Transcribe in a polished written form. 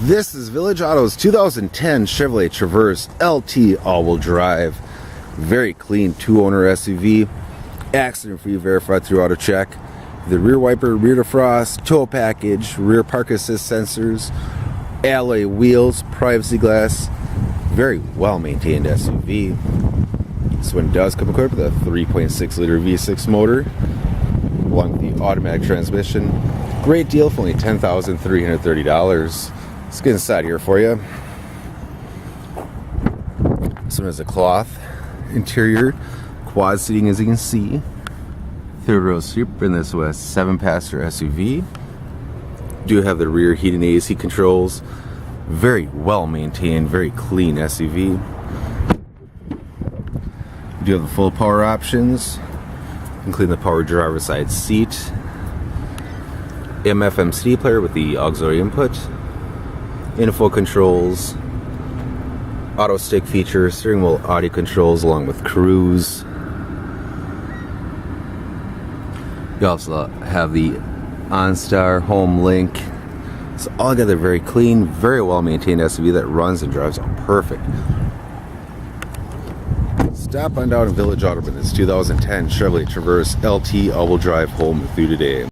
This is Village Auto's 2010 Chevrolet Traverse LT all-wheel drive. Very clean two-owner SUV. Accident-free, verified through AutoCheck. The rear wiper, rear defrost, tow package, rear park assist sensors, alloy wheels, privacy glass. Very well-maintained SUV. This one does come equipped with a 3.6-liter V6 motor, along with the automatic transmission. Great deal for only $10,330. Let's get inside here for you. This one has a cloth interior, quad seating as you can see. Third row seat in this was 7-passenger SUV. Do have the rear heating and AC controls. Very well maintained, very clean SUV. Do have the full power options, including the power driver's side seat, AM/FM CD player with the auxiliary input, info controls, auto stick features, steering wheel audio controls along with cruise. You also have the OnStar home link. It's altogether very clean, very well maintained SUV that runs and drives out perfect. Stop on down to Village Auto in this 2010 Chevrolet Traverse LT all-wheel drive home with you today.